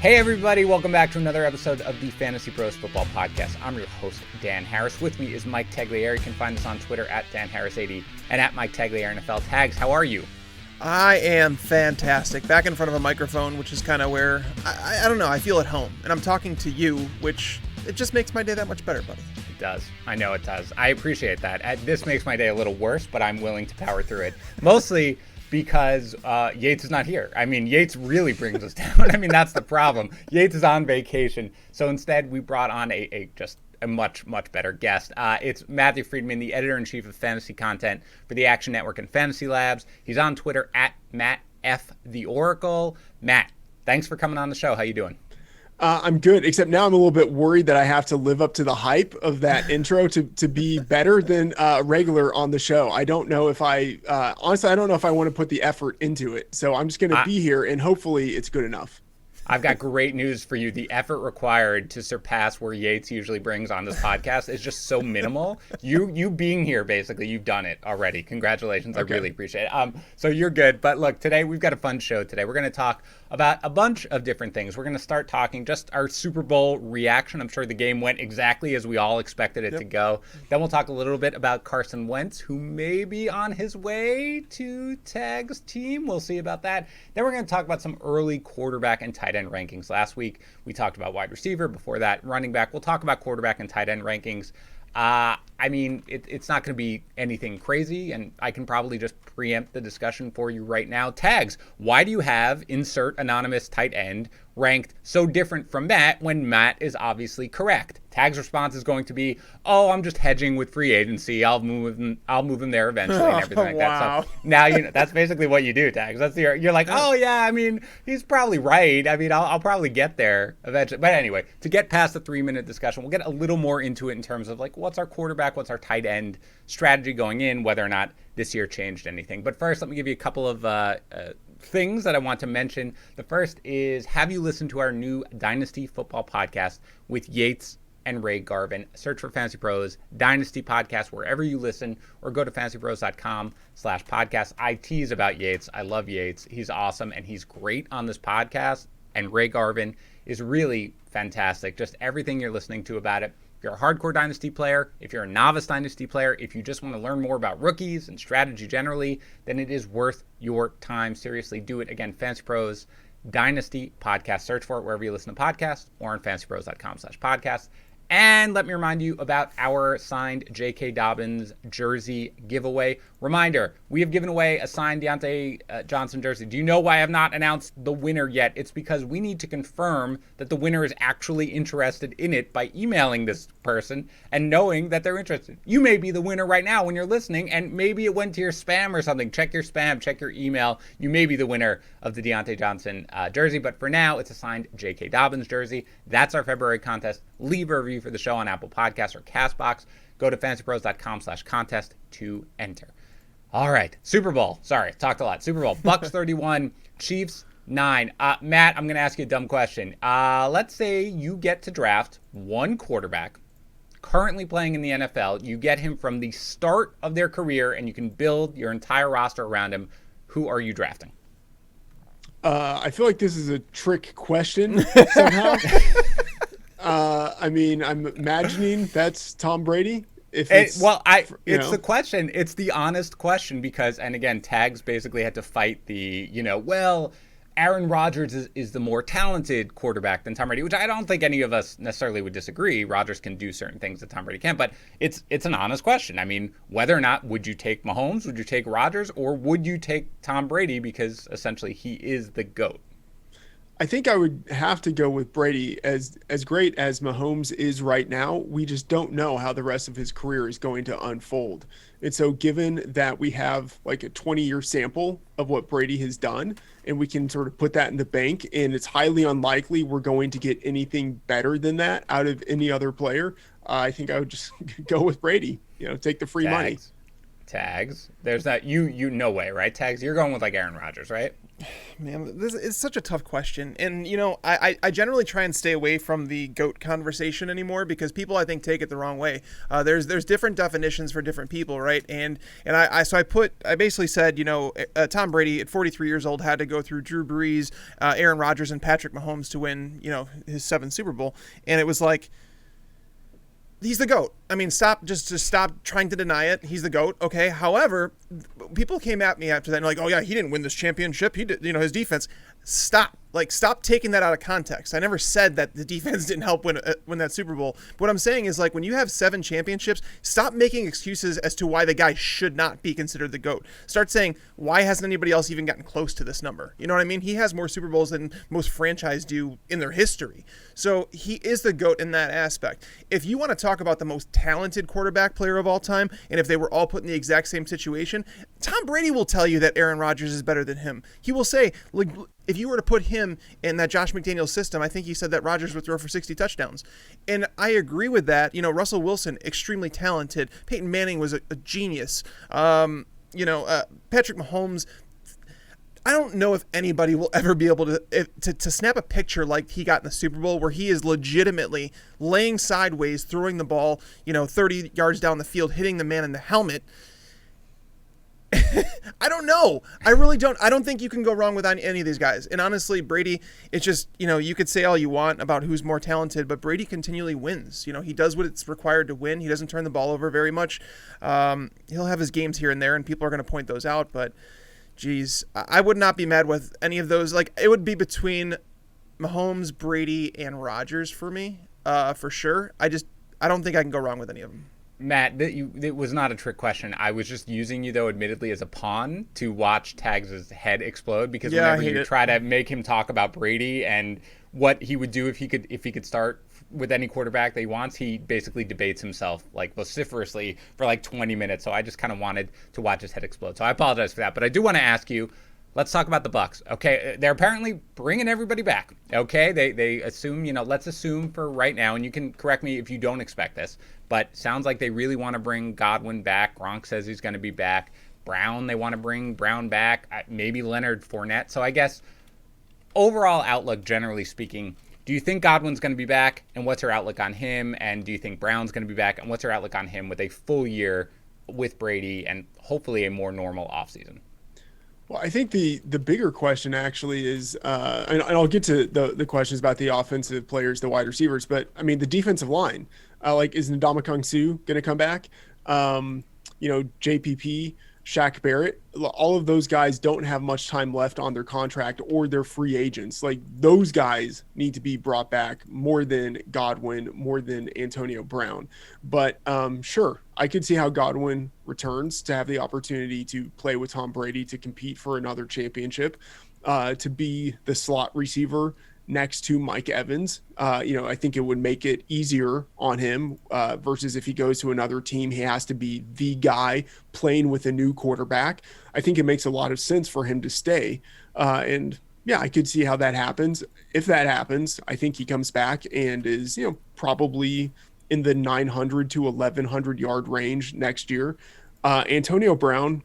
Hey everybody, welcome back to another episode of the Fantasy Pros Football Podcast. I'm your host, Dan Harris. With me is Mike Tagliere. You can find us on Twitter at DanHarris80 and at Mike Tagliere NFL. Tags, how are you? I am fantastic. Back in front of a microphone, which is kind of where, I don't know, I feel at home. And I'm talking to you, which it just makes my day that much better, buddy. It does. I know it does. I appreciate that. This makes my day a little worse, but I'm willing to power through it. Mostly because Yates is not here. I mean, Yates really brings us down. I mean, that's the problem. Yates is on vacation. So instead, we brought on a much, much better guest. It's Matthew Freedman, the editor-in-chief of fantasy content for the Action Network and Fantasy Labs. He's on Twitter at Matt F. The Oracle. Matt, thanks for coming on the show. How you doing? I'm good, except now I'm a little bit worried that I have to live up to the hype of that intro to be better than regular on the show. I don't know if honestly, I don't know if I want to put the effort into it. So I'm just going to be here and hopefully it's good enough. I've got great news for you. The effort required to surpass where Yates usually brings on this podcast is just so minimal. You being here, basically, you've done it already. Congratulations. Okay. I really appreciate it. So you're good. But look, today we've got a fun show today. We're going to talk about a bunch of different things. We're going to start talking just our Super Bowl reaction. I'm sure the game went exactly as we all expected it to go. Then we'll talk a little bit about Carson Wentz, who may be on his way to Tag's team. We'll see about that. Then we're going to talk about some early quarterback and tight end rankings. Last week we talked about wide receiver, before that running back. We'll talk about quarterback and tight end rankings. I mean, it's not going to be anything crazy, and I can probably just preempt the discussion for you right now. Tags, why do you have insert anonymous tight end ranked so different from Matt when Matt is obviously correct? Tag's response is going to be, "Oh, I'm just hedging with free agency. I'll move him there eventually," and everything like that. So now that's basically what you do, Tags. You're like, "Oh yeah, I mean, he's probably right. I mean, I'll probably get there eventually." But anyway, to get past the 3-minute discussion, we'll get a little more into it in terms of like what's our quarterback, what's our tight end strategy going in, whether or not this year changed anything. But first, let me give you a couple of things that I want to mention. The first is, have you listened to our new Dynasty Football podcast with Yates and Ray Garvin? Search for Fantasy Pros Dynasty Podcast wherever you listen, or go to fantasypros.com/podcast. I tease about Yates. I love Yates. He's awesome, and he's great on this podcast. And Ray Garvin is really fantastic. Just everything you're listening to about it. If you're a hardcore Dynasty player, if you're a novice Dynasty player, if you just want to learn more about rookies and strategy generally, then it is worth your time. Seriously, do it. Again, Fantasy Pros Dynasty Podcast. Search for it wherever you listen to podcasts, or on fantasypros.com/podcast. And let me remind you about our signed J.K. Dobbins jersey giveaway. Reminder, we have given away a signed Deontay Johnson jersey. Do you know why I have not announced the winner yet? It's because we need to confirm that the winner is actually interested in it by emailing this person and knowing that they're interested. You may be the winner right now when you're listening, and maybe it went to your spam or something. Check your spam, check your email. You may be the winner of the Deontay Johnson jersey, but for now, it's a signed J.K. Dobbins jersey. That's our February contest. Leave a review for the show on Apple Podcasts or CastBox. Go to fantasypros.com/contest to enter. All right, Super Bowl. Sorry, talked a lot. Super Bowl. Bucs 31, Chiefs 9. Matt, I'm going to ask you a dumb question. Let's say you get to draft one quarterback currently playing in the NFL. You get him from the start of their career, and you can build your entire roster around him. Who are you drafting? I feel like this is a trick question somehow. I mean, I'm imagining that's Tom Brady. It's the question. It's the honest question because, and again, Tags basically had to fight the, Aaron Rodgers is the more talented quarterback than Tom Brady, which I don't think any of us necessarily would disagree. Rodgers can do certain things that Tom Brady can't, but it's an honest question. I mean, whether or not would you take Mahomes, would you take Rodgers, or would you take Tom Brady because essentially he is the GOAT? I think I would have to go with Brady. As great as Mahomes is right now, we just don't know how the rest of his career is going to unfold. And so given that we have like a 20-year sample of what Brady has done, and we can sort of put that in the bank, and it's highly unlikely we're going to get anything better than that out of any other player, I think I would just go with Brady, take the free money. Tags. There's that. You no way, right? Tags. You're going with like Aaron Rodgers, right? Man, this is such a tough question. And, I generally try and stay away from the GOAT conversation anymore because people, I think, take it the wrong way. There's different definitions for different people, right? And I basically said, Tom Brady at 43 years old had to go through Drew Brees, Aaron Rodgers, and Patrick Mahomes to win, his 7th Super Bowl. And it was like, he's the GOAT. I mean, stop trying to deny it. He's the GOAT. Okay. However, people came at me after that and like, oh yeah, he didn't win this championship. He did, his defense. Stop taking that out of context. I never said that the defense didn't help win that Super Bowl. What I'm saying is like when you have 7 championships, stop making excuses as to why the guy should not be considered the GOAT. Start saying, why hasn't anybody else even gotten close to this number? You know what I mean? He has more Super Bowls than most franchise do in their history. So he is the GOAT in that aspect. If you want to talk about the most talented quarterback player of all time, and if they were all put in the exact same situation, Tom Brady will tell you that Aaron Rodgers is better than him. He will say, like, if you were to put him in that Josh McDaniels system, I think he said that Rodgers would throw for 60 touchdowns. And I agree with that. Russell Wilson, extremely talented. Peyton Manning was a genius. Patrick Mahomes, I don't know if anybody will ever be able to snap a picture like he got in the Super Bowl where he is legitimately laying sideways, throwing the ball, 30 yards down the field, hitting the man in the helmet. I don't know. I really don't. I don't think you can go wrong with any of these guys. And honestly, Brady, it's just, you could say all you want about who's more talented, but Brady continually wins. He does what it's required to win. He doesn't turn the ball over very much. He'll have his games here and there, and people are going to point those out. But, geez, I would not be mad with any of those. Like, it would be between Mahomes, Brady, and Rodgers for me, for sure. I don't think I can go wrong with any of them. Matt, it was not a trick question. I was just using you, though, admittedly, as a pawn to watch Tags' head explode because whenever you try to make him talk about Brady and what he would do if he could start with any quarterback that he wants, he basically debates himself like vociferously for like 20 minutes. So I just kind of wanted to watch his head explode. So I apologize for that. But I do want to ask you, let's talk about the Bucs. Okay, they're apparently bringing everybody back. Okay, they assume, let's assume for right now, and you can correct me if you don't expect this, but sounds like they really want to bring Godwin back. Gronk says he's going to be back. Brown, they want to bring Brown back. Maybe Leonard Fournette. So I guess overall outlook, generally speaking, do you think Godwin's going to be back, and what's her outlook on him? And do you think Brown's going to be back, and what's her outlook on him with a full year with Brady and hopefully a more normal offseason? Well, I think the bigger question actually is, and I'll get to the questions about the offensive players, the wide receivers, but I mean the defensive line. Is Ndamukong Suh going to come back? JPP, Shaq Barrett, all of those guys don't have much time left on their contract or they're free agents. Like those guys need to be brought back more than Godwin, more than Antonio Brown. But sure, I could see how Godwin returns to have the opportunity to play with Tom Brady, to compete for another championship, to be the slot receiver next to Mike Evans. I think it would make it easier on him versus if he goes to another team, he has to be the guy playing with a new quarterback. I think it makes a lot of sense for him to stay. And yeah, I could see how that happens. If that happens, I think he comes back and is, probably in the 900 to 1100 yard range next year. Antonio Brown,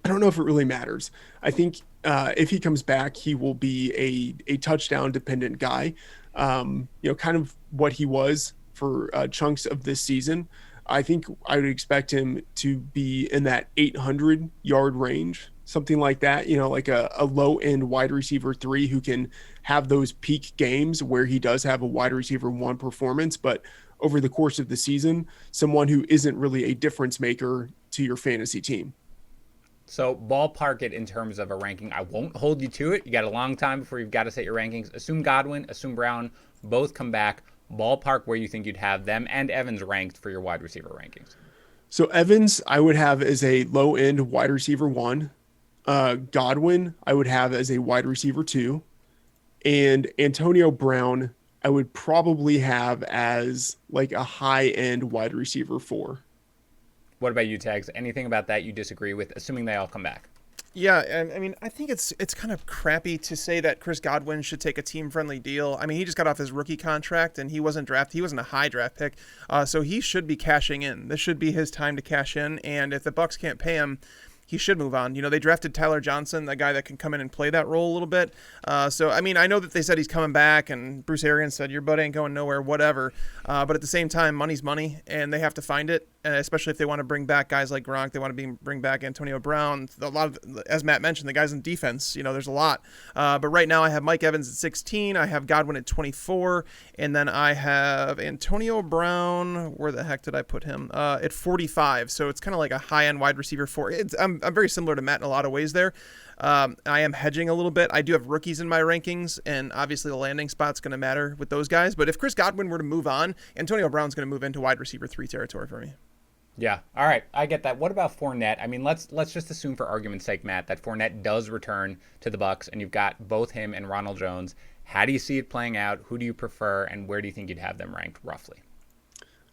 I don't know if it really matters. I think if he comes back, he will be a touchdown dependent guy, kind of what he was for chunks of this season. I think I would expect him to be in that 800 yard range, something like that, like a low end wide receiver 3 who can have those peak games where he does have a wide receiver 1 performance, but over the course of the season, someone who isn't really a difference maker to your fantasy team. So ballpark it in terms of a ranking. I won't hold you to it. You got a long time before you've got to set your rankings. Assume Godwin, assume Brown, both come back. Ballpark where you think you'd have them and Evans ranked for your wide receiver rankings. So Evans, I would have as a low end wide receiver 1. Godwin, I would have as a wide receiver 2. And Antonio Brown, I would probably have as like a high end wide receiver 4. What about you, Tags? Anything about that you disagree with, assuming they all come back? Yeah, and I mean, I think it's kind of crappy to say that Chris Godwin should take a team-friendly deal. I mean, he just got off his rookie contract, and he wasn't drafted. He wasn't a high draft pick, so he should be cashing in. This should be his time to cash in, and if the Bucs can't pay him, he should move on. You know, they drafted Tyler Johnson, the guy that can come in and play that role a little bit. So, I mean, I know that they said he's coming back, and Bruce Arians said, your butt ain't going nowhere, whatever. But at the same time, money's money, and they have to find it, and especially if they want to bring back guys like Gronk, they want to bring back Antonio Brown. A lot of, as Matt mentioned, the guys in defense, you know, there's a lot. But right now I have Mike Evans at 16, I have Godwin at 24, and then I have Antonio Brown, where the heck did I put him? At 45, so it's kind of like a high-end wide receiver for it. I'm very similar to Matt in a lot of ways there. I am hedging a little bit. I do have rookies in my rankings, and obviously the landing spot's going to matter with those guys. But if Chris Godwin were to move on, Antonio Brown's going to move into wide receiver 3 territory for me. Yeah. All right. I get that. What about Fournette? I mean, let's just assume for argument's sake, Matt, that Fournette does return to the Bucs, and you've got both him and Ronald Jones. How do you see it playing out? Who do you prefer, and where do you think you'd have them ranked roughly?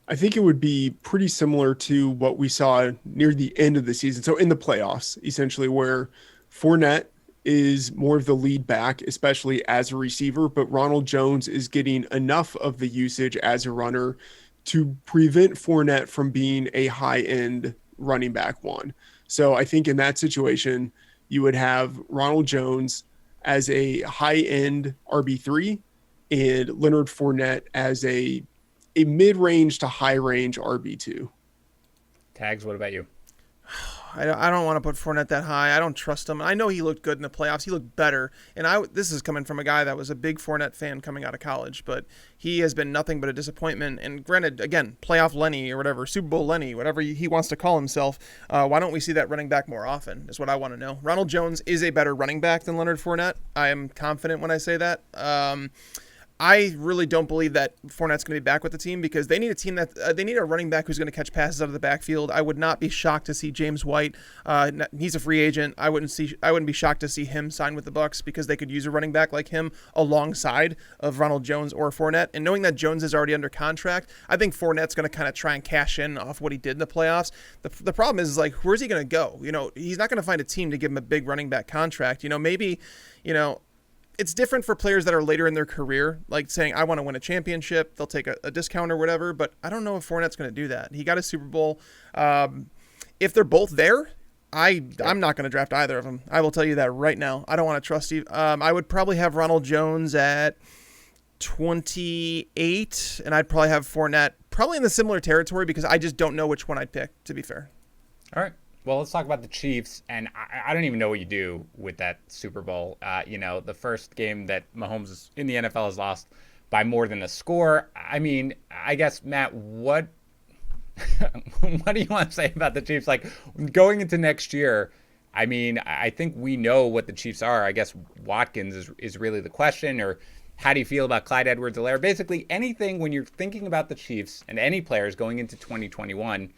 I think it would be pretty similar to what we saw near the end of the season. So in the playoffs, essentially, where Fournette is more of the lead back, especially as a receiver, but Ronald Jones is getting enough of the usage as a runner to prevent Fournette from being a high-end running back one. So I think in that situation, you would have Ronald Jones as a high-end RB3 and Leonard Fournette as a mid-range to high-range RB2. Tags, what about you? I don't want to put Fournette that high. I don't trust him. I know he looked good in the playoffs. He looked better. And this is coming from a guy that was a big Fournette fan coming out of college, but he has been nothing but a disappointment. And granted, again, playoff Lenny or whatever, Super Bowl Lenny, whatever he wants to call himself, why don't we see that running back more often is what I want to know. Ronald Jones is a better running back than Leonard Fournette. I am confident when I say that. I really don't believe that Fournette's going to be back with the team because they need a team that they need a running back who's going to catch passes out of the backfield. I would not be shocked to see James White. He's a free agent. I wouldn't be shocked to see him sign with the Bucs because they could use a running back like him alongside of Ronald Jones or Fournette. And knowing that Jones is already under contract, I think Fournette's going to kind of try and cash in off what he did in the playoffs. The problem is like, where's he going to go? You know, he's not going to find a team to give him a big running back contract. You know, maybe, you know, it's different for players that are later in their career, like saying, I want to win a championship. They'll take a discount or whatever, but I don't know if Fournette's going to do that. He got a Super Bowl. If they're both there, I'm not going to draft either of them. I will tell you that right now. I don't want to trust Steve. I would probably have Ronald Jones at 28, and I'd probably have Fournette probably in the similar territory because I just don't know which one I'd pick, to be fair. All right. Well, let's talk about the Chiefs, and I don't even know what you do with that Super Bowl. You know, the first game that Mahomes in the NFL has lost by more than a score. I mean, I guess, Matt, what do you want to say about the Chiefs? Like, going into next year, I mean, I think we know what the Chiefs are. I guess Watkins is really the question, or how do you feel about Clyde Edwards-Helaire? Basically, anything when you're thinking about the Chiefs and any players going into 2021,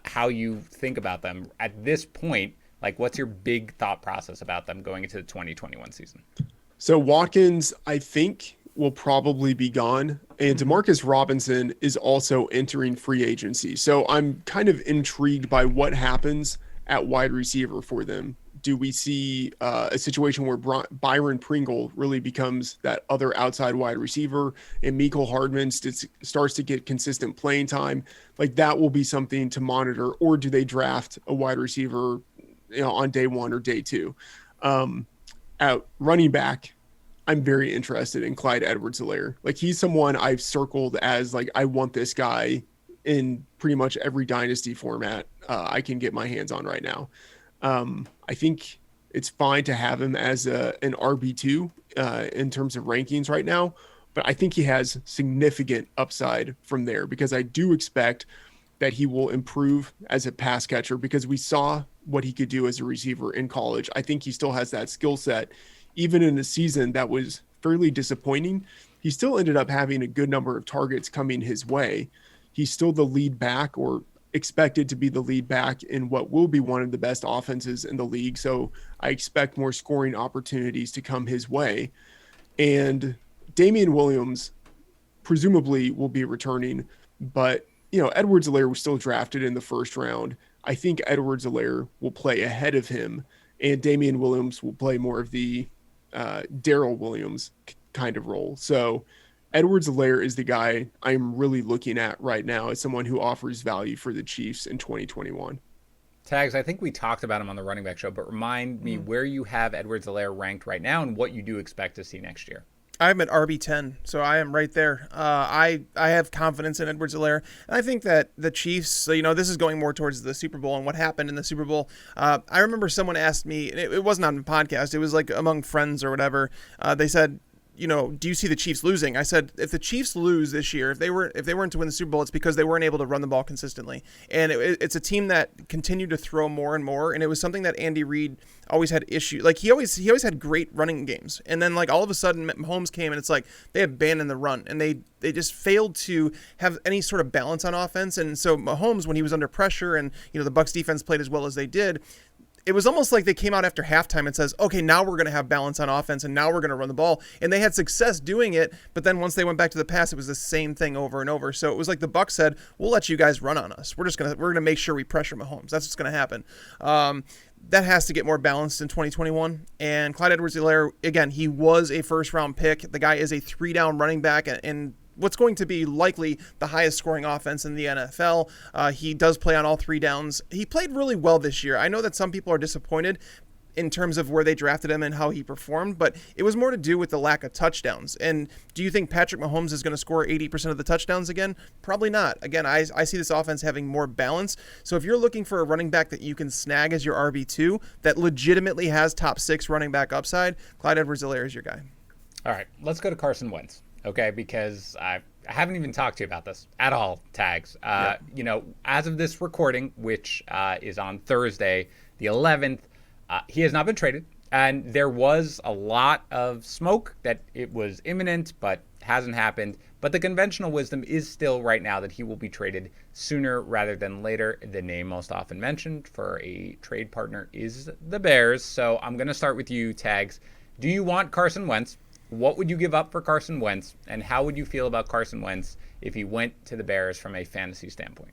how you think about them at this point. Like, what's your big thought process about them going into the 2021 season? So Watkins, I think, will probably be gone. And Demarcus Robinson is also entering free agency. So I'm kind of intrigued by what happens at wide receiver for them. Do we see a situation where Byron Pringle really becomes that other outside wide receiver and Mecole Hardman starts to get consistent playing time? Like, that will be something to monitor. Or do they draft a wide receiver, you know, on day one or day two? At running back, I'm very interested in Clyde Edwards-Helaire. Like, he's someone I've circled as, like, I want this guy in pretty much every dynasty format I can get my hands on right now. I think it's fine to have him as an RB2 in terms of rankings right now, but I think he has significant upside from there because I do expect that he will improve as a pass catcher because we saw what he could do as a receiver in college. I think he still has that skill set. Even in a season that was fairly disappointing, he still ended up having a good number of targets coming his way. He's still the lead back, or expected to be the lead back, in what will be one of the best offenses in the league. So I expect more scoring opportunities to come his way. And Damian Williams presumably will be returning, but you know, Edwards-Helaire was still drafted in the first round. I think Edwards-Helaire will play ahead of him and Damian Williams will play more of the Darrell Williams kind of role. So Edwards-Helaire is the guy I'm really looking at right now as someone who offers value for the Chiefs in 2021. Tags, I think we talked about him on the running back show, but remind me where you have Edwards-Helaire ranked right now and what you do expect to see next year. I'm at RB10, so I am right there. I have confidence in Edwards-Helaire, and I think that the Chiefs, so, this is going more towards the Super Bowl and what happened in the Super Bowl. I remember someone asked me, and it wasn't on the podcast, it was like among friends or whatever. They said, do you see the Chiefs losing? I said, if the Chiefs lose this year, if they weren't to win the Super Bowl, it's because they weren't able to run the ball consistently. And it's a team that continued to throw more and more. And it was something that Andy Reid always had issue. Like he always had great running games. And then like all of a sudden Mahomes came and it's like they abandoned the run and they just failed to have any sort of balance on offense. And so Mahomes, when he was under pressure and, the Bucs defense played as well as they did, it was almost like they came out after halftime and says, okay, now we're going to have balance on offense and now we're going to run the ball. And they had success doing it. But then once they went back to the pass, it was the same thing over and over. So it was like the Bucs said, we'll let you guys run on us. We're going to make sure we pressure Mahomes. That's what's going to happen. That has to get more balanced in 2021. And Clyde Edwards-Helaire, again, he was a first-round pick. The guy is a 3-down running back and what's going to be likely the highest scoring offense in the NFL. He does play on all 3 downs. He played really well this year. I know that some people are disappointed in terms of where they drafted him and how he performed, but it was more to do with the lack of touchdowns. And do you think Patrick Mahomes is going to score 80% of the touchdowns again? Probably not. Again, I see this offense having more balance. So if you're looking for a running back that you can snag as your RB2 that legitimately has top 6 running back upside, Clyde Edwards-Helaire is your guy. All right, let's go to Carson Wentz. Okay, because I haven't even talked to you about this at all, Tags. As of this recording, which is on Thursday, the 11th, he has not been traded. And there was a lot of smoke that it was imminent, but hasn't happened. But the conventional wisdom is still right now that he will be traded sooner rather than later. The name most often mentioned for a trade partner is the Bears. So I'm going to start with you, Tags. Do you want Carson Wentz? What would you give up for Carson Wentz, and how would you feel about Carson Wentz if he went to the Bears from a fantasy standpoint?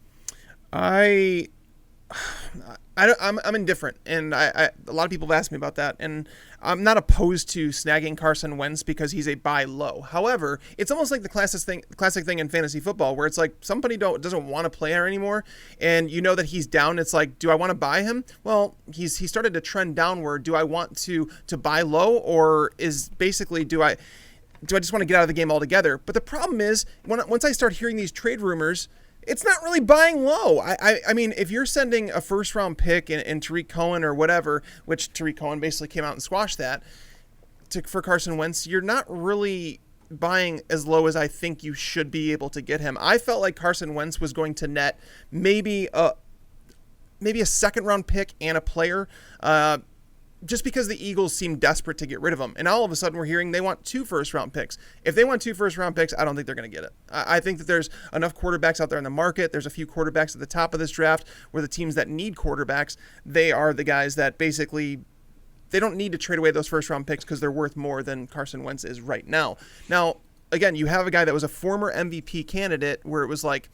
I'm indifferent, and a lot of people have asked me about that, and I'm not opposed to snagging Carson Wentz because he's a buy low. However, it's almost like the classic thing in fantasy football where it's like somebody doesn't want to play here anymore, and you know that he's down. It's like, do I want to buy him? Well, he started to trend downward. Do I want to buy low, or is basically do I just want to get out of the game altogether? But the problem is once I start hearing these trade rumors, it's not really buying low. I mean, if you're sending a first-round pick and Tariq Cohen or whatever, which Tariq Cohen basically came out and squashed that, for Carson Wentz, you're not really buying as low as I think you should be able to get him. I felt like Carson Wentz was going to net maybe a second-round pick and a player, just because the Eagles seem desperate to get rid of him. And all of a sudden we're hearing they want 2 first-round picks. If they want 2 first-round picks, I don't think they're going to get it. I think that there's enough quarterbacks out there in the market. There's a few quarterbacks at the top of this draft where the teams that need quarterbacks, they are the guys that basically they don't need to trade away those first-round picks because they're worth more than Carson Wentz is right now. Now, again, you have a guy that was a former MVP candidate where it was like,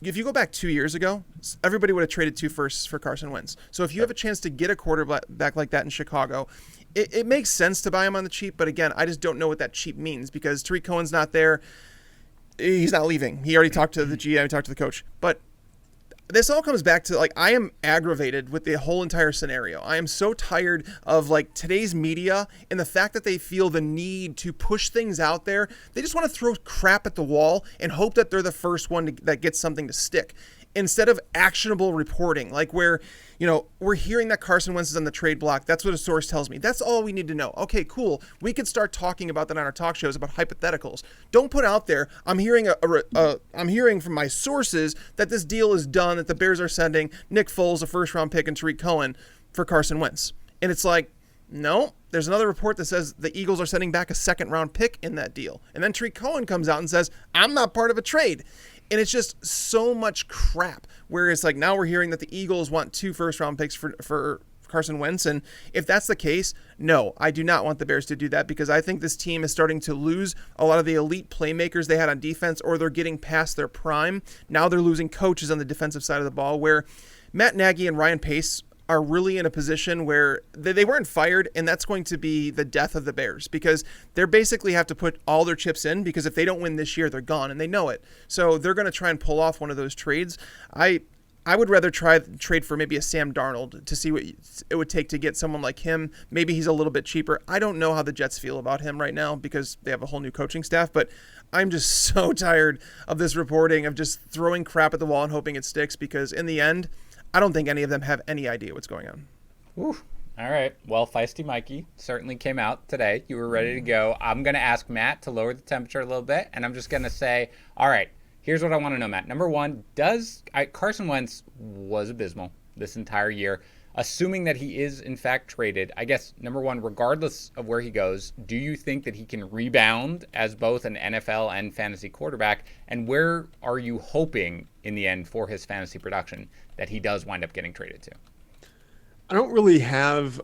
if you go back 2 years ago, everybody would have traded 2 firsts for Carson Wentz. So if you have a chance to get a quarterback like that in Chicago, it makes sense to buy him on the cheap. But again, I just don't know what that cheap means because Tariq Cohen's not there. He's not leaving. He already talked to the GM, he talked to the coach. But this all comes back to, like, I am aggravated with the whole entire scenario. I am so tired of, like, today's media and the fact that they feel the need to push things out there. They just want to throw crap at the wall and hope that they're the first one that gets something to stick, instead of actionable reporting, like where, we're hearing that Carson Wentz is on the trade block. That's what a source tells me. That's all we need to know. Okay, cool. We could start talking about that on our talk shows about hypotheticals. Don't put out there, I'm hearing I'm hearing from my sources that this deal is done, that the Bears are sending Nick Foles, a first-round pick, and Tariq Cohen for Carson Wentz. And it's like, no, there's another report that says the Eagles are sending back a second-round pick in that deal. And then Tariq Cohen comes out and says, I'm not part of a trade. And it's just so much crap where it's like now we're hearing that the Eagles want 2 first-round picks for Carson Wentz. And if that's the case, no, I do not want the Bears to do that because I think this team is starting to lose a lot of the elite playmakers they had on defense, or they're getting past their prime. Now they're losing coaches on the defensive side of the ball where Matt Nagy and Ryan Pace are really in a position where they weren't fired, and that's going to be the death of the Bears, because they basically have to put all their chips in, because if they don't win this year, they're gone, and they know it. So they're going to try and pull off one of those trades. I would rather trade for maybe a Sam Darnold to see what it would take to get someone like him. Maybe he's a little bit cheaper. I don't know how the Jets feel about him right now because they have a whole new coaching staff, but I'm just so tired of this reporting of just throwing crap at the wall and hoping it sticks, because in the end, I don't think any of them have any idea what's going on. Whew. All right. Well, Feisty Mikey certainly came out today. You were ready to go. I'm going to ask Matt to lower the temperature a little bit, and I'm just going to say, all right, here's what I want to know, Matt. Number one, Carson Wentz was abysmal this entire year. Assuming that he is, in fact, traded, I guess, number one, regardless of where he goes, do you think that he can rebound as both an NFL and fantasy quarterback? And where are you hoping, in the end, for his fantasy production that he does wind up getting traded to? I don't really have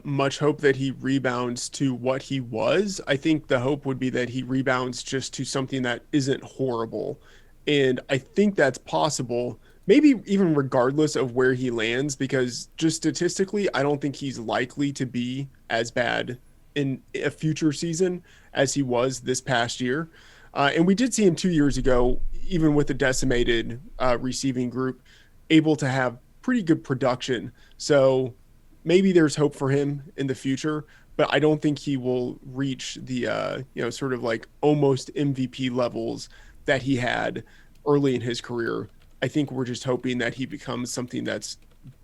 much hope that he rebounds to what he was. I think the hope would be that he rebounds just to something that isn't horrible. And I think that's possible, maybe even regardless of where he lands, because just statistically, I don't think he's likely to be as bad in a future season as he was this past year. And we did see him 2 years ago, even with a decimated receiving group, able to have pretty good production. So maybe there's hope for him in the future, but I don't think he will reach the, sort of like almost MVP levels that he had early in his career. I think we're just hoping that he becomes something that's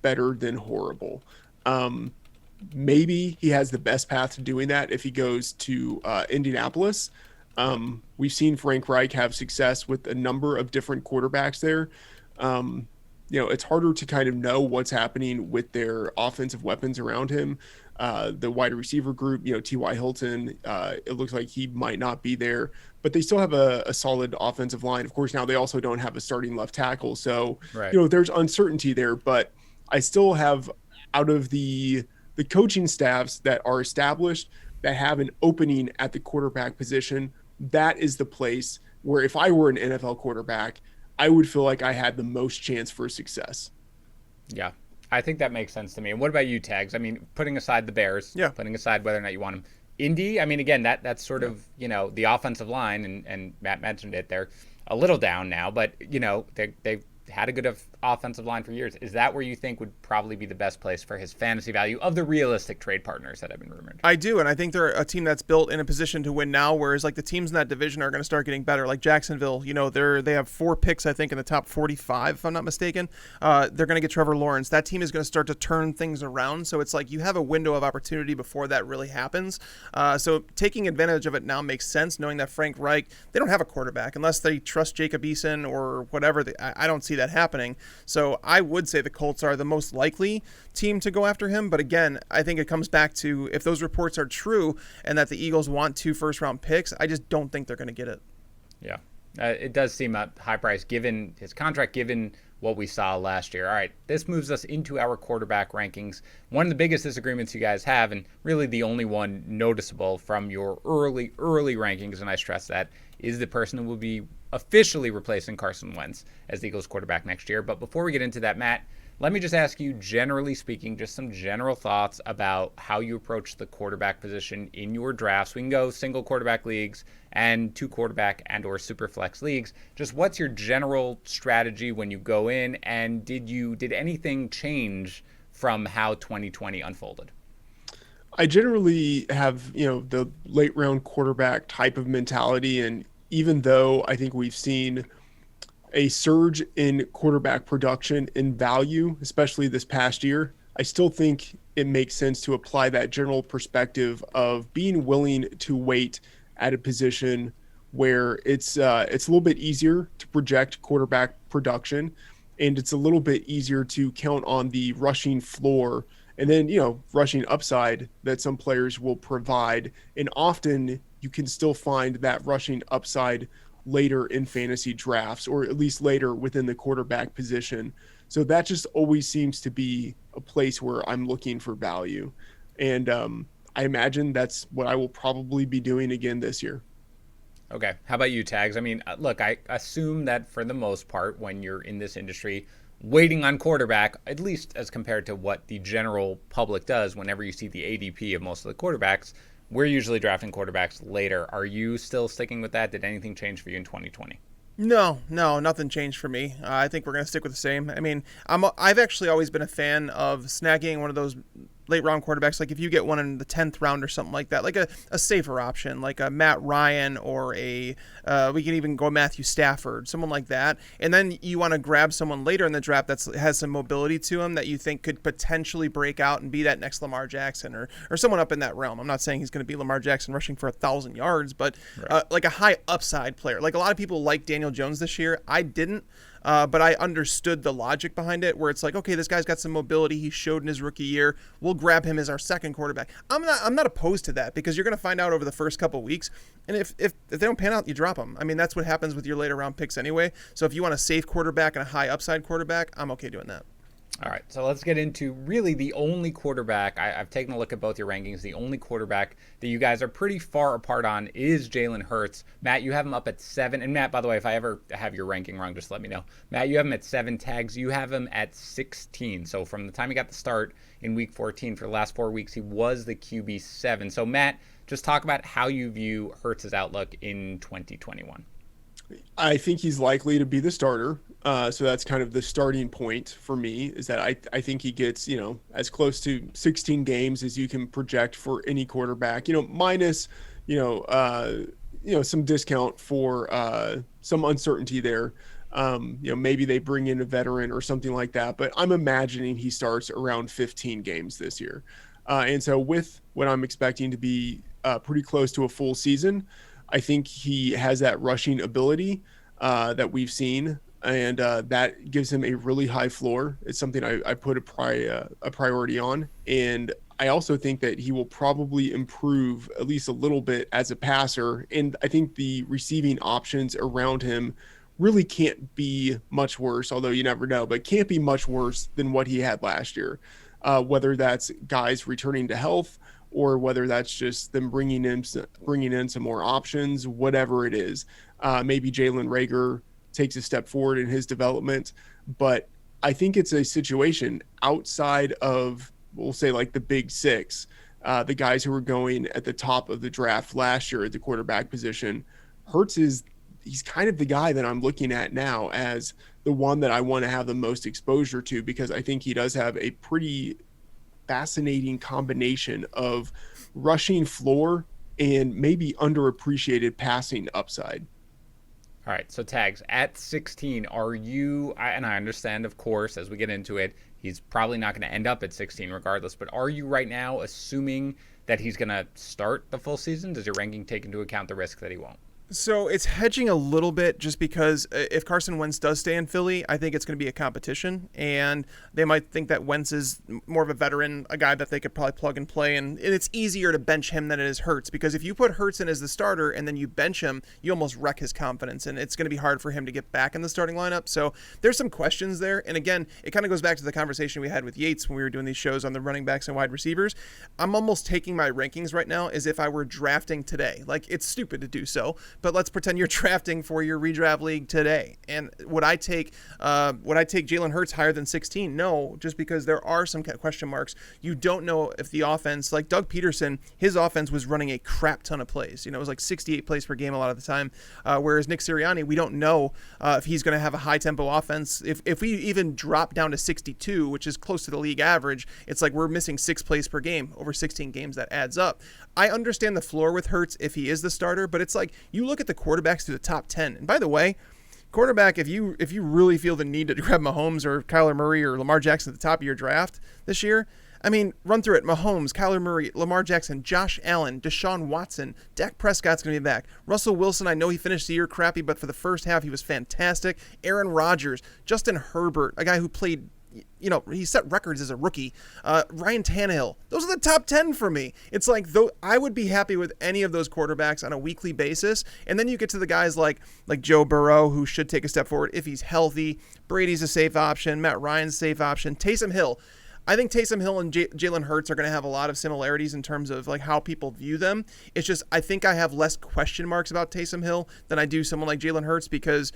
better than horrible. Maybe he has the best path to doing that if he goes to Indianapolis. We've seen Frank Reich have success with a number of different quarterbacks there. It's harder to kind of know what's happening with their offensive weapons around him. The wide receiver group, T.Y. Hilton, it looks like he might not be there, but they still have a solid offensive line. Of course, now they also don't have a starting left tackle. So, right. There's uncertainty there, but I still have, out of the coaching staffs that are established, that have an opening at the quarterback position, that is the place where if I were an NFL quarterback, I would feel like I had the most chance for success. Yeah, I think that makes sense to me. And what about you, Tags? I mean, putting aside the Bears, putting aside whether or not you want them, Indy, I mean, again, that's sort of, the offensive line, and Matt mentioned it, they're a little down now, but, they've had a good offensive line for years. Is that where you think would probably be the best place for his fantasy value of the realistic trade partners that have been rumored? I do, and I think they're a team that's built in a position to win now, whereas like the teams in that division are going to start getting better. Like Jacksonville, they have 4 picks, I think, in the top 45, if I'm not mistaken. They're going to get Trevor Lawrence. That team is going to start to turn things around, so it's like you have a window of opportunity before that really happens. So taking advantage of it now makes sense, knowing that Frank Reich, they don't have a quarterback unless they trust Jacob Eason or whatever. I don't see that happening. So I would say the Colts are the most likely team to go after him. But again, I think it comes back to if those reports are true and that the Eagles want 2 first-round picks, I just don't think they're going to get it. Yeah. It does seem a high price given his contract, given what we saw last year. All right, this moves us into our quarterback rankings. One of the biggest disagreements you guys have, and really the only one noticeable from your early rankings, and I stress that, is the person who will be officially replacing Carson Wentz as the Eagles quarterback next year. But before we get into that, Matt, let me just ask you, generally speaking, just some general thoughts about how you approach the quarterback position in your drafts. We can go single quarterback leagues and 2 quarterback and or super flex leagues. Just what's your general strategy when you go in, and did anything change from how 2020 unfolded? I generally have, the late round quarterback type of mentality. And even though I think we've seen a surge in quarterback production in value, especially this past year, I still think it makes sense to apply that general perspective of being willing to wait at a position where it's a little bit easier to project quarterback production, and it's a little bit easier to count on the rushing floor and then, rushing upside that some players will provide. And often you can still find that rushing upside later in fantasy drafts, or at least later within the quarterback position. So that just always seems to be a place where I'm looking for value. And I imagine that's what I will probably be doing again this year. Okay. How about you, Tags? I mean, look, I assume that for the most part, when you're in this industry, waiting on quarterback, at least as compared to what the general public does whenever you see the ADP of most of the quarterbacks. We're usually drafting quarterbacks later. Are you still sticking with that? Did anything change for you in 2020? No, nothing changed for me. I think we're going to stick with the same. I mean, I've actually always been a fan of snagging one of those late round quarterbacks. Like if you get one in the 10th round or something like that, like a safer option, like a Matt Ryan or we can even go Matthew Stafford, someone like that. And then you want to grab someone later in the draft that has some mobility to him that you think could potentially break out and be that next Lamar Jackson or someone up in that realm. I'm not saying he's going to be Lamar Jackson rushing for 1,000 yards, but like a high upside player. Like a lot of people like Daniel Jones this year. I didn't. But I understood the logic behind it, where it's like, okay, this guy's got some mobility. He showed in his rookie year. We'll grab him as our second quarterback. I'm not opposed to that, because you're going to find out over the first couple of weeks. And if they don't pan out, you drop them. I mean, that's what happens with your later round picks anyway. So if you want a safe quarterback and a high upside quarterback, I'm okay doing that. All right, so let's get into really the only quarterback. I've taken a look at both your rankings. The only quarterback that you guys are pretty far apart on is Jalen Hurts. Matt, you have him up at 7. And Matt, by the way, if I ever have your ranking wrong, just let me know. Matt, you have him at 7 tags. You have him at 16. So from the time he got the start in week 14 for the last 4 weeks, he was the QB 7. So Matt, just talk about how you view Hurts' outlook in 2021. I think he's likely to be the starter. So that's kind of the starting point for me, is that I think he gets, as close to 16 games as you can project for any quarterback, minus, some discount for some uncertainty there. Maybe they bring in a veteran or something like that, but I'm imagining he starts around 15 games this year. And so with what I'm expecting to be pretty close to a full season, I think he has that rushing ability that we've seen, and that gives him a really high floor. It's something I put a priority on, and I also think that he will probably improve at least a little bit as a passer, and I think the receiving options around him really can't be much worse, although you never know, but can't be much worse than what he had last year, whether that's guys returning to health or whether that's just them bringing in some more options, whatever it is. Maybe Jalen Reagor takes a step forward in his development, but I think it's a situation outside of, we'll say, like the big six, the guys who were going at the top of the draft last year at the quarterback position. Hurts he's kind of the guy that I'm looking at now as the one that I want to have the most exposure to, because I think he does have a pretty fascinating combination of rushing floor and maybe underappreciated passing upside. All right, so tags at 16, are you, and I understand, of course, as we get into it, he's probably not going to end up at 16 regardless, but are you right now assuming that he's going to start the full season? Does your ranking take into account the risk that he won't? So it's hedging a little bit, just because if Carson Wentz does stay in Philly, I think it's going to be a competition, and they might think that Wentz is more of a veteran, a guy that they could probably plug and play, and it's easier to bench him than it is Hurts, because if you put Hurts in as the starter and then you bench him, you almost wreck his confidence, and it's going to be hard for him to get back in the starting lineup. So there's some questions there, and again, it kind of goes back to the conversation we had with Yates when we were doing these shows on the running backs and wide receivers. I'm almost taking my rankings right now as if I were drafting today. Like, it's stupid to do so, but let's pretend you're drafting for your redraft league today. And would I take Jalen Hurts higher than 16? No, just because there are some question marks. You don't know if the offense, like Doug Peterson, his offense was running a crap ton of plays. It was like 68 plays per game a lot of the time. Whereas Nick Sirianni, we don't know if he's going to have a high tempo offense. If we even drop down to 62, which is close to the league average, it's like we're missing 6 plays per game over 16 games. That adds up. I understand the floor with Hurts if he is the starter, but it's like you look at the quarterbacks through the top 10. And by the way, quarterback, if you really feel the need to grab Mahomes or Kyler Murray or Lamar Jackson at the top of your draft this year, I mean, run through it. Mahomes, Kyler Murray, Lamar Jackson, Josh Allen, Deshaun Watson, Dak Prescott's going to be back. Russell Wilson, I know he finished the year crappy, but for the first half, he was fantastic. Aaron Rodgers, Justin Herbert, a guy who played, he set records as a rookie. Ryan Tannehill. Those are the top 10 for me. It's like, though, I would be happy with any of those quarterbacks on a weekly basis. And then you get to the guys like Joe Burrow, who should take a step forward if he's healthy. Brady's a safe option. Matt Ryan's a safe option. Taysom Hill. I think Taysom Hill and Jalen Hurts are going to have a lot of similarities in terms of like how people view them. It's just I think I have less question marks about Taysom Hill than I do someone like Jalen Hurts because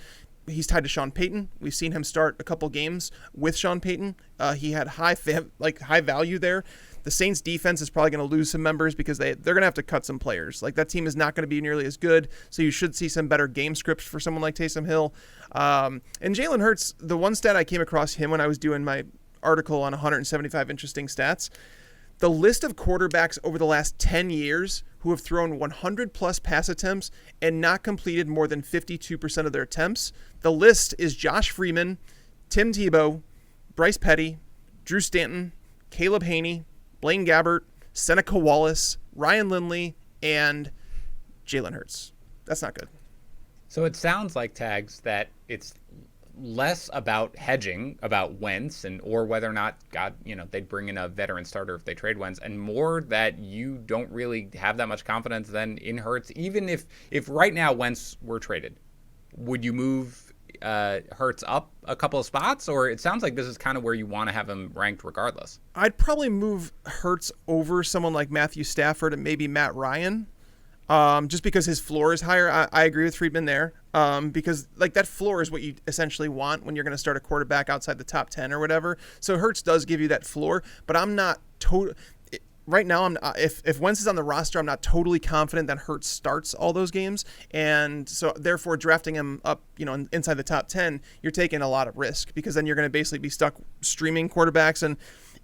he's tied to Sean Payton. We've seen him start a couple games with Sean Payton. He had high value there. The Saints defense is probably going to lose some members because they're going to have to cut some players. Like that team is not going to be nearly as good. So you should see some better game scripts for someone like Taysom Hill. And Jalen Hurts, the one stat I came across him when I was doing my article on 175 interesting stats, the list of quarterbacks over the last 10 years who have thrown 100 plus pass attempts and not completed more than 52% of their attempts. The list is Josh Freeman, Tim Tebow, Bryce Petty, Drew Stanton, Caleb Haney, Blaine Gabbert, Seneca Wallace, Ryan Lindley, and Jalen Hurts. That's not good. So it sounds like, Tags, that it's less about hedging about Wentz or whether or not they'd bring in a veteran starter if they trade Wentz, and more that you don't really have that much confidence then in Hurts. Even if right now Wentz were traded, would you move Hurts up a couple of spots, or it sounds like this is kind of where you want to have him ranked regardless? I'd probably move Hurts over someone like Matthew Stafford and maybe Matt Ryan, just because his floor is higher. I agree with Freedman there, because like that floor is what you essentially want when you're going to start a quarterback outside the top 10 or whatever. So Hurts does give you that floor, but I'm not right now, if Wentz is on the roster, I'm not totally confident that Hurts starts all those games, and so therefore drafting him up, inside the top 10, you're taking a lot of risk because then you're going to basically be stuck streaming quarterbacks. And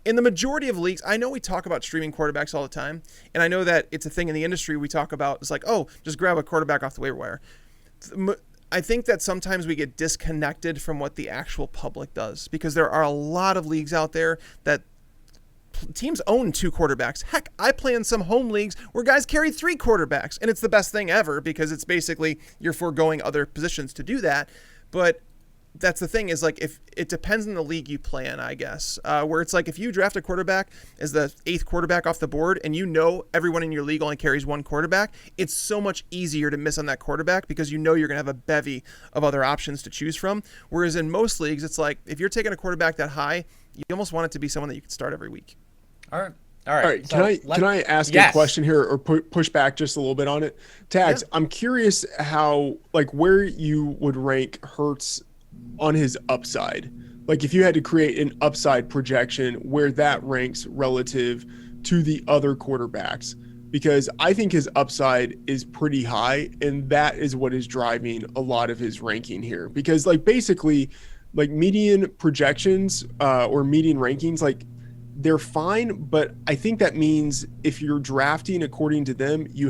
in the majority of leagues, I know we talk about streaming quarterbacks all the time, and I know that it's a thing in the industry we talk about. It's like, oh, just grab a quarterback off the waiver wire. I think that sometimes we get disconnected from what the actual public does because there are a lot of leagues out there that teams own 2 quarterbacks. Heck, I play in some home leagues where guys carry 3 quarterbacks, and it's the best thing ever because it's basically you're foregoing other positions to do that. But that's the thing is like if it depends on the league you play in, I guess, where it's like if you draft a quarterback as the 8th quarterback off the board and everyone in your league only carries 1 quarterback, it's so much easier to miss on that quarterback because you're going to have a bevy of other options to choose from. Whereas in most leagues, it's like if you're taking a quarterback that high, you almost want it to be someone that you can start every week. All right. So can I ask a question here or push back just a little bit on it? Tags, yeah. I'm curious how, where you would rank Hurts on his upside. Like if you had to create an upside projection, where that ranks relative to the other quarterbacks, because I think his upside is pretty high, and that is what is driving a lot of his ranking here. Because basically median projections or median rankings, they're fine, but I think that means if you're drafting according to them, you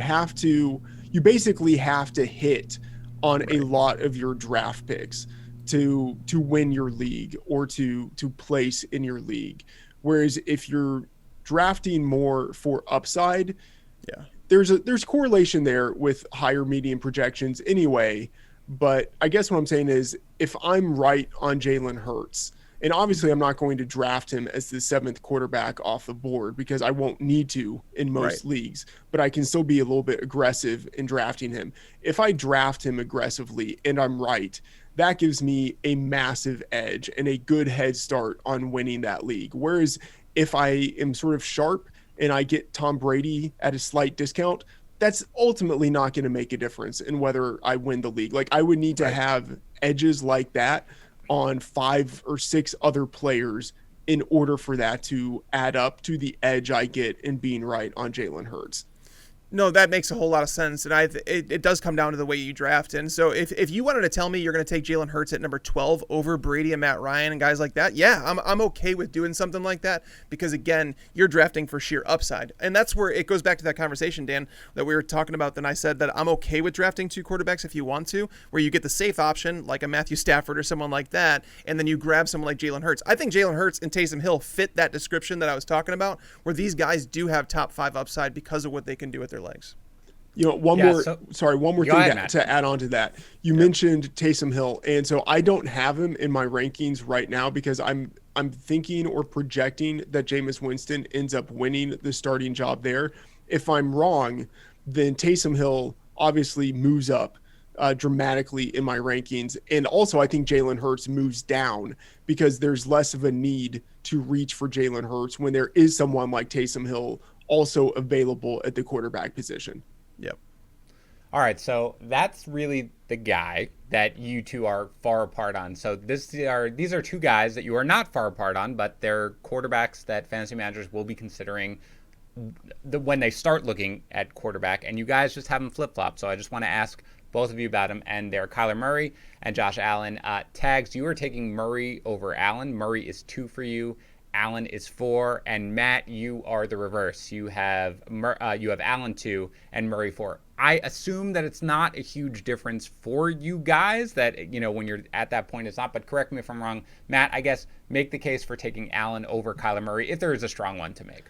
basically have to hit on a lot of your draft picks to win your league or to place in your league. Whereas if you're drafting more for upside, yeah, there's correlation there with higher median projections anyway. But I guess what I'm saying is if I'm right on Jalen Hurts, and obviously I'm not going to draft him as the 7th quarterback off the board because I won't need to in most leagues, but I can still be a little bit aggressive in drafting him. If I draft him aggressively and I'm right, that gives me a massive edge and a good head start on winning that league. Whereas if I am sort of sharp and I get Tom Brady at a slight discount, that's ultimately not going to make a difference in whether I win the league. I would need to have edges like that on 5 or 6 other players in order for that to add up to the edge I get in being right on Jalen Hurts. No, that makes a whole lot of sense, and it does come down to the way you draft. And so if you wanted to tell me you're going to take Jalen Hurts at number 12 over Brady and Matt Ryan and guys like that, yeah, I'm okay with doing something like that because, again, you're drafting for sheer upside. And that's where it goes back to that conversation, Dan, that we were talking about. Then I said that I'm okay with drafting 2 quarterbacks if you want to, where you get the safe option like a Matthew Stafford or someone like that, and then you grab someone like Jalen Hurts. I think Jalen Hurts and Taysom Hill fit that description that I was talking about, where these guys do have top 5 upside because of what they can do with their legs. One more thing to add on to that. You mentioned Taysom Hill, and so I don't have him in my rankings right now because I'm thinking or projecting that Jameis Winston ends up winning the starting job there. If I'm wrong, then Taysom Hill obviously moves up dramatically in my rankings. And also, I think Jalen Hurts moves down because there's less of a need to reach for Jalen Hurts when there is someone like Taysom Hill also available at the quarterback position. Yep. All right, so that's really the guy that you two are far apart on. So these are two guys that you are not far apart on, but they're quarterbacks that fantasy managers will be considering when they start looking at quarterback, and you guys just have them flip-flop. So I just want to ask both of you about them, and they're Kyler Murray and Josh Allen. Tags, you are taking Murray over Allen. Murray is 2 for you. Allen is 4, and Matt, you are the reverse. You have Allen 2 and Murray 4. I assume that it's not a huge difference for you guys, that when you're at that point it's not, but correct me if I'm wrong. Matt, I guess make the case for taking Allen over Kyler Murray if there is a strong one to make.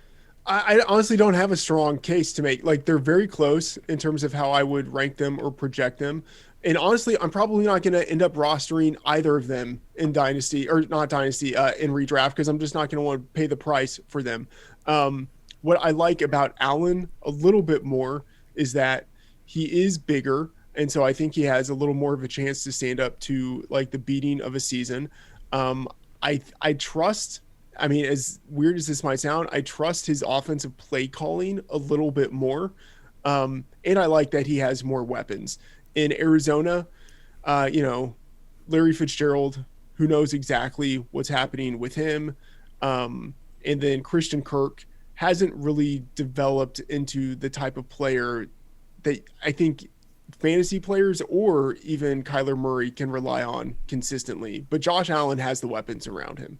I honestly don't have a strong case to make. Like, they're very close in terms of how I would rank them or project them. And honestly, I'm probably not going to end up rostering either of them in Dynasty, or not Dynasty, in redraft, because I'm just not going to want to pay the price for them. What I like about Allen a little bit more is that he is bigger, and so I think he has a little more of a chance to stand up to like the beating of a season. I trust. I mean, as weird as this might sound, I trust his offensive play calling a little bit more. And I like that he has more weapons. In Arizona, Larry Fitzgerald, who knows exactly what's happening with him. And then Christian Kirk hasn't really developed into the type of player that I think fantasy players or even Kyler Murray can rely on consistently. But Josh Allen has the weapons around him.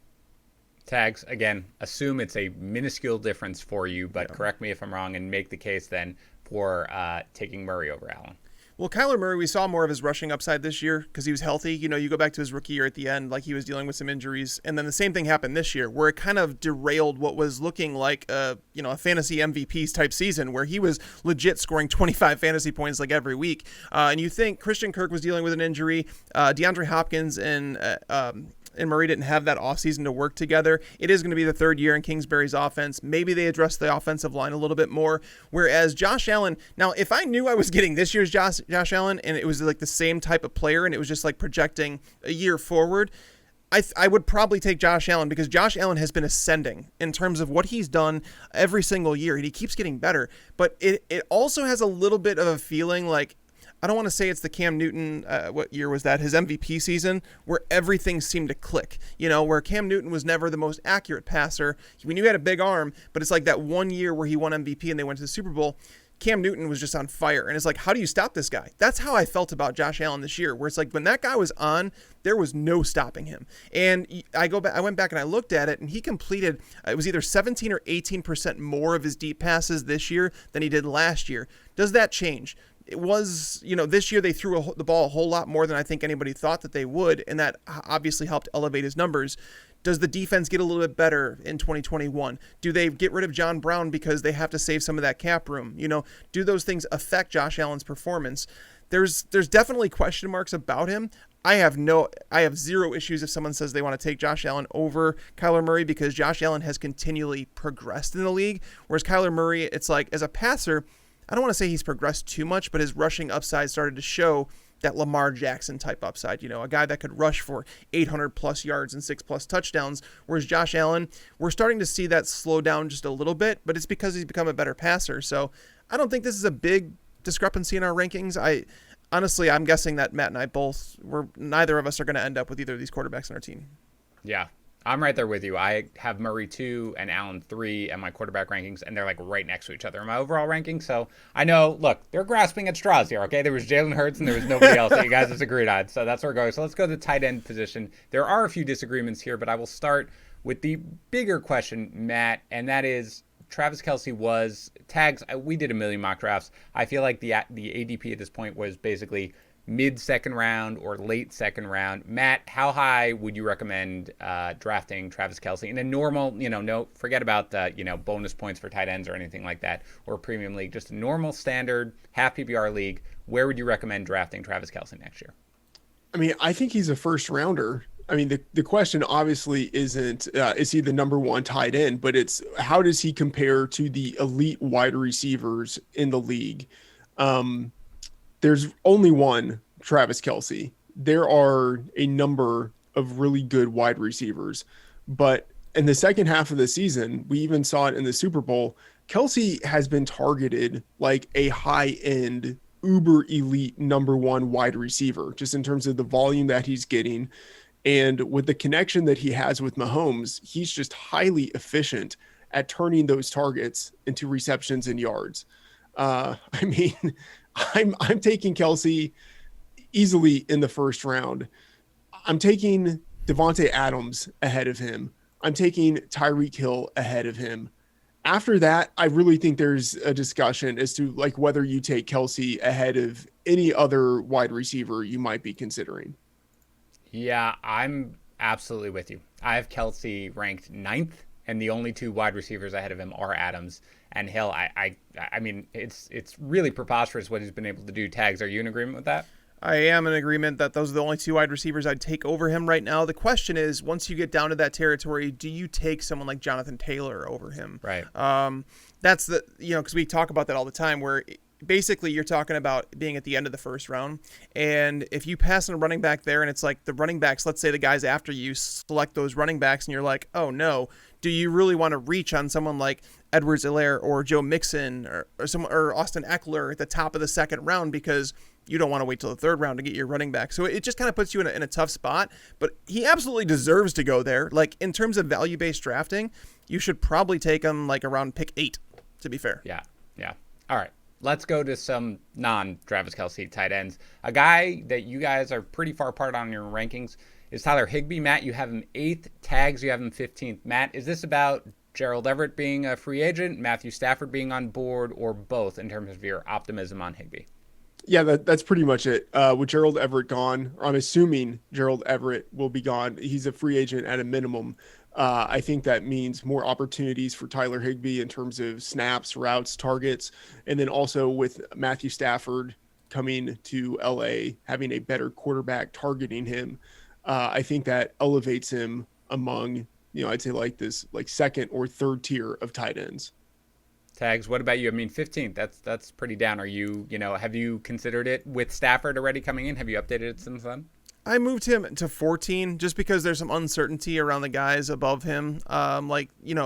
Tags, again, assume it's a minuscule difference for you, but correct me if I'm wrong and make the case then for taking Murray over Allen. Well, Kyler Murray, we saw more of his rushing upside this year because he was healthy. You go back to his rookie year at the end, like he was dealing with some injuries. And then the same thing happened this year where it kind of derailed what was looking like a fantasy MVPs type season where he was legit scoring 25 fantasy points like every week. And you think Christian Kirk was dealing with an injury, DeAndre Hopkins and Murray didn't have that offseason to work together. It is going to be the third year in Kingsbury's offense. Maybe they address the offensive line a little bit more. Whereas Josh Allen, now if I knew I was getting this year's Josh Allen and it was like the same type of player and it was just like projecting a year forward, I would probably take Josh Allen because Josh Allen has been ascending in terms of what he's done every single year and he keeps getting better. But it also has a little bit of a feeling like, I don't want to say it's the Cam Newton, what year was that, his MVP season, where everything seemed to click, where Cam Newton was never the most accurate passer. We knew he had a big arm, but it's like that one year where he won MVP and they went to the Super Bowl, Cam Newton was just on fire. And it's like, how do you stop this guy? That's how I felt about Josh Allen this year, where it's like when that guy was on, there was no stopping him. And I went back and I looked at it, and he completed, it was either 17 or 18% more of his deep passes this year than he did last year. Does that change? It was, this year they threw the ball a whole lot more than I think anybody thought that they would, and that obviously helped elevate his numbers. Does the defense get a little bit better in 2021? Do they get rid of John Brown because they have to save some of that cap room? Do those things affect Josh Allen's performance? There's definitely question marks about him. I have zero issues if someone says they want to take Josh Allen over Kyler Murray because Josh Allen has continually progressed in the league, whereas Kyler Murray, it's like as a passer, I don't want to say he's progressed too much, but his rushing upside started to show that Lamar Jackson type upside, a guy that could rush for 800 plus yards and 6+ touchdowns. Whereas Josh Allen, we're starting to see that slow down just a little bit, but it's because he's become a better passer. So I don't think this is a big discrepancy in our rankings. I'm guessing that Matt and I neither of us are going to end up with either of these quarterbacks on our team. Yeah. I'm right there with you. I have Murray 2 and Allen 3 and my quarterback rankings, and they're like right next to each other in my overall ranking. So I know, look, they're grasping at straws here, okay? There was Jalen Hurts and there was nobody else that you guys disagreed on. So that's where we're going. So let's go to the tight end position. There are a few disagreements here, but I will start with the bigger question, Matt, and that is Travis Kelce was tags. We did a million mock drafts. I feel like the ADP at this point was basically mid-second round or late second round. Matt, how high would you recommend drafting Travis Kelce in a normal, no, forget about the, bonus points for tight ends or anything like that, or premium league, just a normal standard half PPR league. Where would you recommend drafting Travis Kelce next year? I mean, I think he's a first rounder. I mean, the question obviously isn't, is he the number one tight end, but it's how does he compare to the elite wide receivers in the league? There's only one Travis Kelce. There are a number of really good wide receivers, but in the second half of the season, we even saw it in the Super Bowl. Kelce has been targeted like a high-end, uber elite number one wide receiver, just in terms of the volume that he's getting. And with the connection that he has with Mahomes, he's just highly efficient at turning those targets into receptions and yards. I mean, I'm taking Kelce easily in the first round. I'm taking Devontae Adams ahead of him. I'm taking Tyreek Hill ahead of him. After that, I really think there's a discussion as to like whether you take Kelce ahead of any other wide receiver you might be considering. Yeah, I'm absolutely with you. I have Kelce ranked 9th, and the only two wide receivers ahead of him are Adams and Hill. I mean, it's really preposterous what he's been able to do. Tags, are you in agreement with that? I am in agreement that those are the only two wide receivers I'd take over him right now. The question is, once you get down to that territory, do you take someone like Jonathan Taylor over him? Right. That's the, because we talk about that all the time where basically you're talking about being at the end of the first round. And if you pass on a running back there and it's like the running backs, let's say the guys after you select those running backs and you're like, oh no, do you really want to reach on someone like Edwards-Helaire or Joe Mixon or Austin Eckler at the top of the second round because you don't want to wait till the third round to get your running back. So it just kind of puts you in a tough spot, but he absolutely deserves to go there. Like in terms of value-based drafting, you should probably take him like around pick 8, to be fair. Yeah. All right. Let's go to some non-Travis Kelce tight ends. A guy that you guys are pretty far apart on your rankings is Tyler Higbee. Matt, you have him 8th. Tags, you have him 15th. Matt, is this about Gerald Everett being a free agent, Matthew Stafford being on board, or both in terms of your optimism on Higbee? Yeah, that's pretty much it. With Gerald Everett gone, or I'm assuming Gerald Everett will be gone. He's a free agent at a minimum. I think that means more opportunities for Tyler Higbee in terms of snaps, routes, targets, and then also with Matthew Stafford coming to LA, having a better quarterback targeting him. I think that elevates him among, I'd say like this, like second or third tier of tight ends. Tags, what about you? I mean, 15th, that's pretty down. Are you, have you considered it with Stafford already coming in? Have you updated it since then? I moved him to 14 just because there's some uncertainty around the guys above him. Jonnu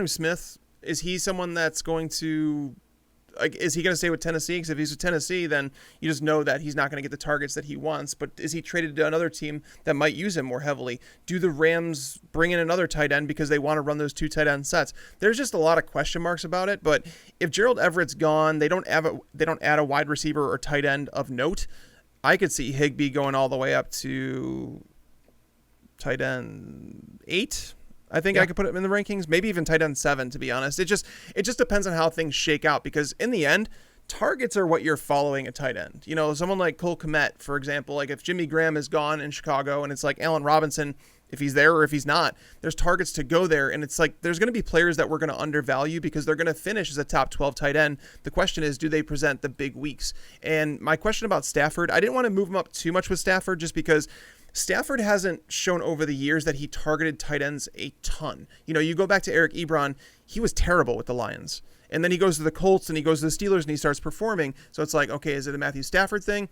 Smith, is he someone that's going to, is he going to stay with Tennessee? Because if he's with Tennessee, then you just know that he's not going to get the targets that he wants. But is he traded to another team that might use him more heavily? Do the Rams bring in another tight end because they want to run those 2 tight end sets? There's just a lot of question marks about it. But if Gerald Everett's gone, they don't add a wide receiver or tight end of note. I could see Higbee going all the way up to tight end 8. I think I could put him in the rankings, maybe even tight end 7, to be honest. It just depends on how things shake out, because in the end, targets are what you're following a tight end. Someone like Cole Kmet, for example, like if Jimmy Graham is gone in Chicago and it's like Allen Robinson, if he's there or if he's not, there's targets to go there. And it's like there's going to be players that we're going to undervalue because they're going to finish as a top 12 tight end. The question is, do they present the big weeks? And my question about Stafford, I didn't want to move him up too much with Stafford just because Stafford hasn't shown over the years that he targeted tight ends a ton. You go back to Eric Ebron, he was terrible with the Lions. And then he goes to the Colts and he goes to the Steelers and he starts performing. So it's like, okay, is it a Matthew Stafford thing?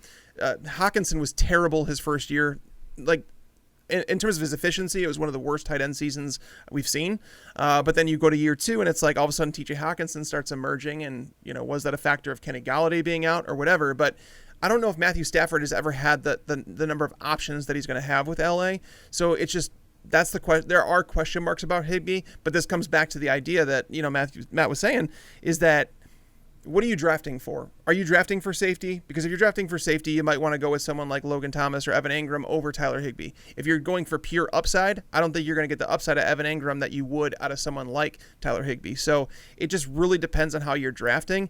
Hawkinson was terrible his first year. Like, in terms of his efficiency, it was one of the worst tight end seasons we've seen. But then you go to year 2 and it's like all of a sudden TJ Hawkinson starts emerging, and, was that a factor of Kenny Galladay being out or whatever? But I don't know if Matthew Stafford has ever had the number of options that he's going to have with LA. So it's just, that's the question. There are question marks about Higbee, but this comes back to the idea that, Matt was saying, is that what are you drafting for? Are you drafting for safety? Because if you're drafting for safety, you might want to go with someone like Logan Thomas or Evan Engram over Tyler Higbee. If you're going for pure upside, I don't think you're going to get the upside of Evan Engram that you would out of someone like Tyler Higbee. So it just really depends on how you're drafting.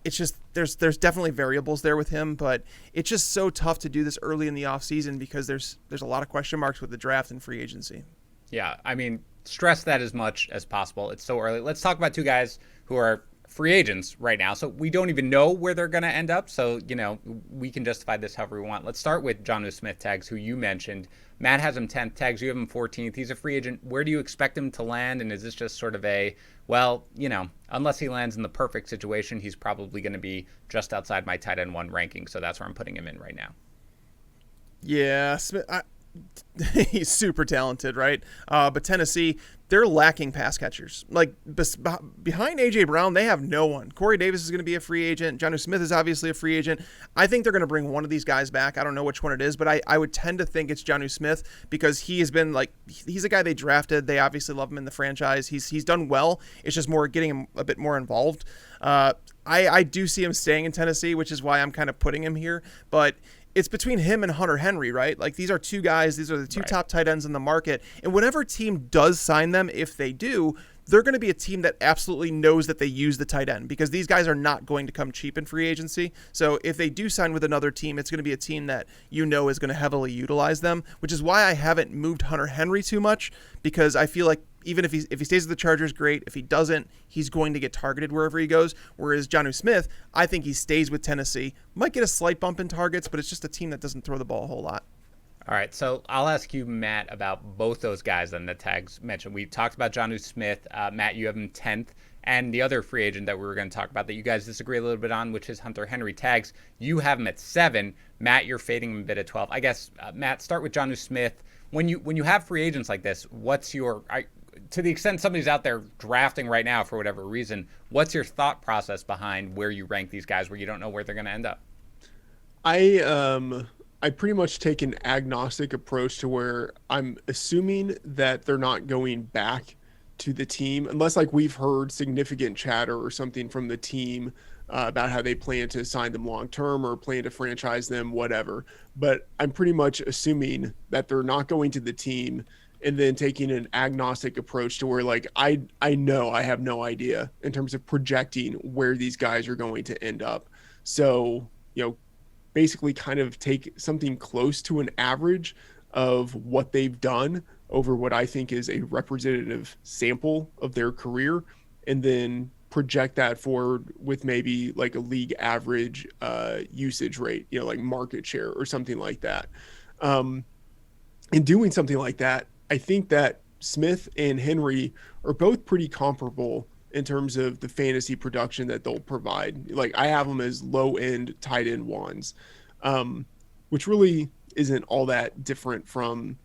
It's just there's definitely variables there with him, but it's just so tough to do this early in the offseason because there's a lot of question marks with the draft and free agency. Yeah, I mean, stress that as much as possible. It's so early. Let's talk about 2 guys who are free agents right now, so we don't even know where they're going to end up. So, we can justify this however we want. Let's start with Jonnu Smith, Tags, who you mentioned. Matt has him 10th. Tags, you have him 14th. He's a free agent. Where do you expect him to land? And is this just sort of unless he lands in the perfect situation, he's probably going to be just outside my tight end 1 ranking. So that's where I'm putting him in right now. Yeah, Smith, he's super talented, right? But Tennessee, they're lacking pass catchers. Like, behind A.J. Brown, they have no one. Corey Davis is going to be a free agent. Jonnu Smith is obviously a free agent. I think they're going to bring one of these guys back. I don't know which one it is, but I would tend to think it's Jonnu Smith because he has been, he's a guy they drafted. They obviously love him in the franchise. He's done well. It's just more getting him a bit more involved. I do see him staying in Tennessee, which is why I'm kind of putting him here. But it's between him and Hunter Henry, right? Like, these are two guys. These are the two top tight ends in the market. And whatever team does sign them, if they do, they're going to be a team that absolutely knows that they use the tight end because these guys are not going to come cheap in free agency. So if they do sign with another team, it's going to be a team that is going to heavily utilize them, which is why I haven't moved Hunter Henry too much because I feel like even if he stays with the Chargers, great. If he doesn't, he's going to get targeted wherever he goes. Whereas Jonnu Smith, I think he stays with Tennessee. Might get a slight bump in targets, but it's just a team that doesn't throw the ball a whole lot. All right, so I'll ask you, Matt, about both those guys then that Tags mentioned. We talked about Jonnu Smith. Matt, you have him 10th. And the other free agent that we were going to talk about that you guys disagree a little bit on, which is Hunter Henry. Tags, you have him at 7. Matt, you're fading him a bit at 12. I guess, Matt, start with Jonnu Smith. When you have free agents like this, what's your to the extent somebody's out there drafting right now for whatever reason, what's your thought process behind where you rank these guys where you don't know where they're going to end up? I pretty much take an agnostic approach to where I'm assuming that they're not going back to the team unless we've heard significant chatter or something from the team about how they plan to sign them long term or plan to franchise them, whatever. But I'm pretty much assuming that they're not going to the team and then taking an agnostic approach to where I know I have no idea in terms of projecting where these guys are going to end up. So, basically kind of take something close to an average of what they've done over what I think is a representative sample of their career, and then project that forward with maybe a league average usage rate, like market share or something like that. In doing something like that, I think that Smith and Henry are both pretty comparable in terms of the fantasy production that they'll provide. I have them as low end tight end ones, which really isn't all that different from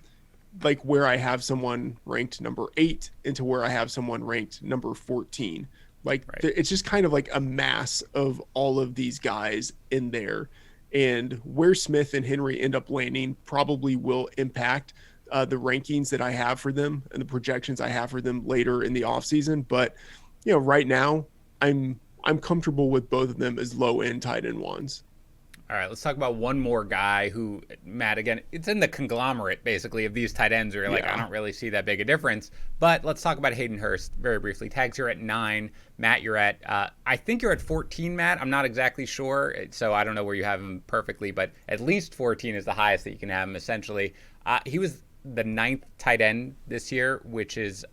where I have someone ranked number 8 into where I have someone ranked number 14. It's just kind of a mass of all of these guys in there, and where Smith and Henry end up landing probably will impact the rankings that I have for them and the projections I have for them later in the offseason. But, right now I'm comfortable with both of them as low end tight end ones. All right, let's talk about one more guy who, Matt, again, it's in the conglomerate, basically, of these tight ends where you're I don't really see that big a difference. But let's talk about Hayden Hurst very briefly. Tags, you're at 9. Matt, you're at, I think you're at 14, Matt. I'm not exactly sure, so I don't know where you have him perfectly, but at least 14 is the highest that you can have him, essentially. He was the 9th tight end this year, which is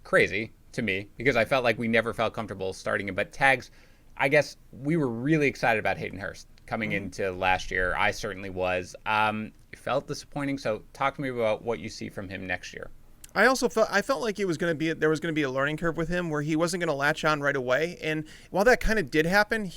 crazy to me because I felt like we never felt comfortable starting him. But Tags, I guess we were really excited about Hayden Hurst coming into last year. I certainly was. It felt disappointing. So talk to me about what you see from him next year. I felt like there was going to be a learning curve with him where he wasn't going to latch on right away. And while that kind of did happen,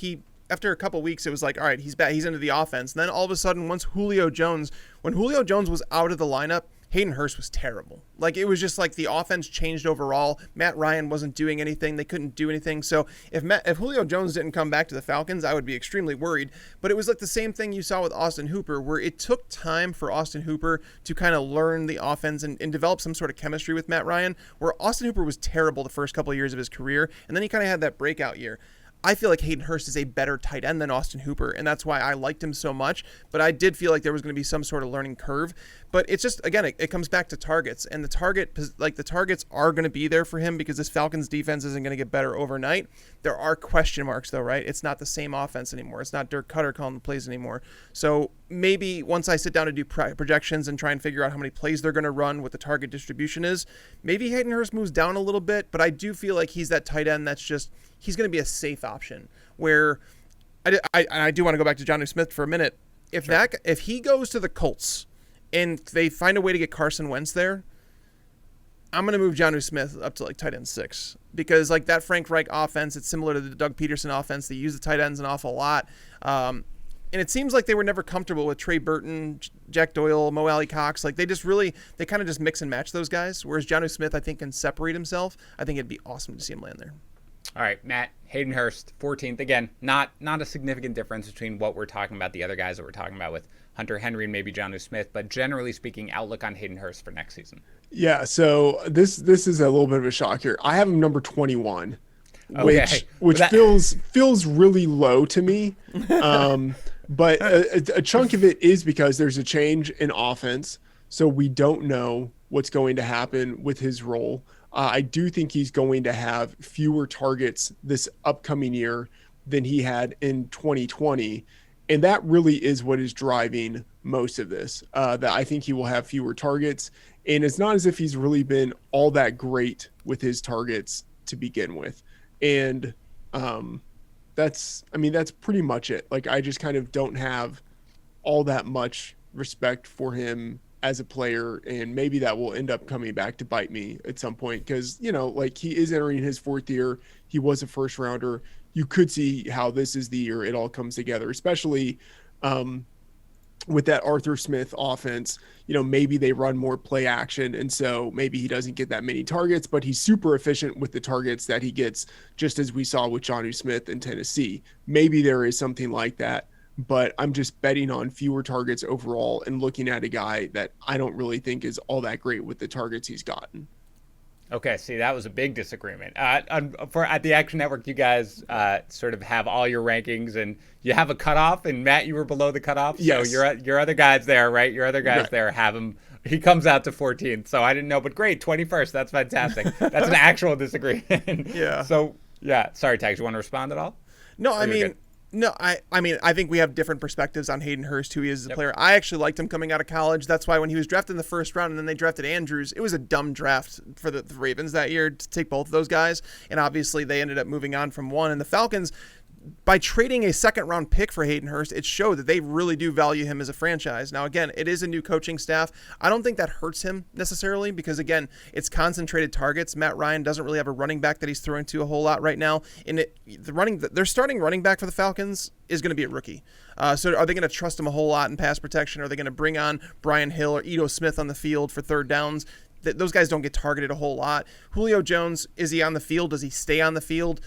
after a couple of weeks, it was all right, he's back, he's into the offense. And then all of a sudden, when Julio Jones was out of the lineup, Hayden Hurst was terrible. It was just the offense changed overall. Matt Ryan wasn't doing anything. They couldn't do anything. So if Julio Jones didn't come back to the Falcons, I would be extremely worried. But it was the same thing you saw with Austin Hooper, where it took time for Austin Hooper to kind of learn the offense and develop some sort of chemistry with Matt Ryan, where Austin Hooper was terrible the first couple of years of his career, and then he kind of had that breakout year. I feel like Hayden Hurst is a better tight end than Austin Hooper, and that's why I liked him so much. But I did feel like there was going to be some sort of learning curve. But it's just, again, it comes back to targets, and the targets are going to be there for him because this Falcons defense isn't going to get better overnight. There are question marks, though, right? It's not the same offense anymore. It's not Dirk Cutter calling the plays anymore. So maybe once I sit down to do projections and try and figure out how many plays they're going to run, what the target distribution is, maybe Hayden Hurst moves down a little bit, but I do feel like he's that tight end that's just, he's going to be a safe option. Where I do want to go back to Jonnu Smith for a minute. If he goes to the Colts and they find a way to get Carson Wentz there, I'm going to move Jonnu Smith up to like tight end 6, because like that Frank Reich offense, it's similar to the Doug Peterson offense. They use the tight ends an awful lot. And it seems like they were never comfortable with Trey Burton, Jack Doyle, Mo Alley Cox. Like they kind of just mix and match those guys. Whereas Jonnu Smith, I think, can separate himself. I think it'd be awesome to see him land there. All right, Matt, Hayden Hurst, 14th. Again, not a significant difference between what we're talking about, the other guys that we're talking about with Hunter Henry and maybe Jonnu Smith, but generally speaking, outlook on Hayden Hurst for next season. Yeah, so this is a little bit of a shock here. I have him number 21, which feels really low to me. But a chunk of it is because there's a change in offense, so we don't know what's going to happen with his role. I do think he's going to have fewer targets this upcoming year than he had in 2020. And that really is what is driving most of this, that I think he will have fewer targets. And it's not as if he's really been all that great with his targets to begin with. And that's pretty much it. Like, I just kind of don't have all that much respect for him as a player, and maybe that will end up coming back to bite me at some point, because, like, he is entering his 4th year. He was a first rounder. You could see how this is the year it all comes together, especially with that Arthur Smith offense. Maybe they run more play action, and so maybe he doesn't get that many targets, but he's super efficient with the targets that he gets, just as we saw with Jonnu Smith in Tennessee. Maybe there is something like that, but I'm just betting on fewer targets overall and looking at a guy that I don't really think is all that great with the targets he's gotten. Okay, see, that was a big disagreement. At the Action Network, you guys sort of have all your rankings, and you have a cutoff, and Matt, you were below the cutoff. Yes. So your other guys there, right? Your other guys there have him. He comes out to 14th, so I didn't know, but great, 21st. That's fantastic. That's an actual disagreement. Yeah. So, yeah. Sorry, Tags, you want to respond at all? No, I think we have different perspectives on Hayden Hurst, who he is as a player. I actually liked him coming out of college. That's why when he was drafted in the 1st round and then they drafted Andrews, it was a dumb draft for the Ravens that year to take both of those guys. And obviously they ended up moving on from one. And the Falcons, by trading a 2nd-round pick for Hayden Hurst, it showed that they really do value him as a franchise. Now, again, it is a new coaching staff. I don't think that hurts him necessarily because, again, it's concentrated targets. Matt Ryan doesn't really have a running back that he's throwing to a whole lot right now. And their starting running back for the Falcons is going to be a rookie. So are they going to trust him a whole lot in pass protection? Are they going to bring on Brian Hill or Ito Smith on the field for 3rd downs? Those guys don't get targeted a whole lot. Julio Jones, is he on the field? Does he stay on the field?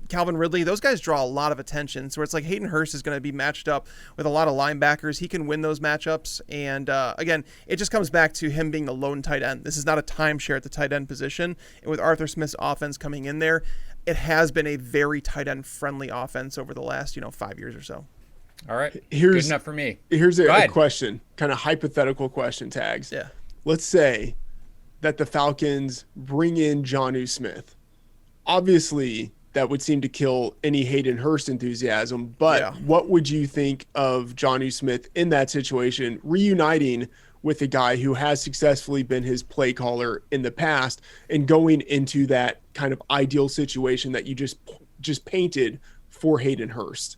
Calvin Ridley, those guys draw a lot of attention. So it's like Hayden Hurst is going to be matched up with a lot of linebackers. He can win those matchups. And again, it just comes back to him being the lone tight end. This is not a timeshare at the tight end position. And with Arthur Smith's offense coming in there, it has been a very tight end friendly offense over the last 5 years or so. All right. Good enough for me. Here's a question, kind of hypothetical question, Tags. Yeah. Let's say that the Falcons bring in Jonnu Smith. Obviously, that would seem to kill any Hayden Hurst enthusiasm, but what would you think of Jonnu Smith in that situation, reuniting with a guy who has successfully been his play caller in the past and going into that kind of ideal situation that you just painted for Hayden Hurst?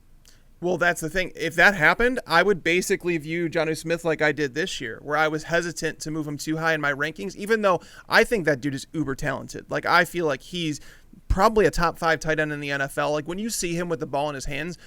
Well, that's the thing. If that happened, I would basically view Jonnu Smith like I did this year, where I was hesitant to move him too high in my rankings, even though I think that dude is uber talented. Like, I feel like he's probably a top 5 tight end in the NFL. Like, when you see him with the ball in his hands,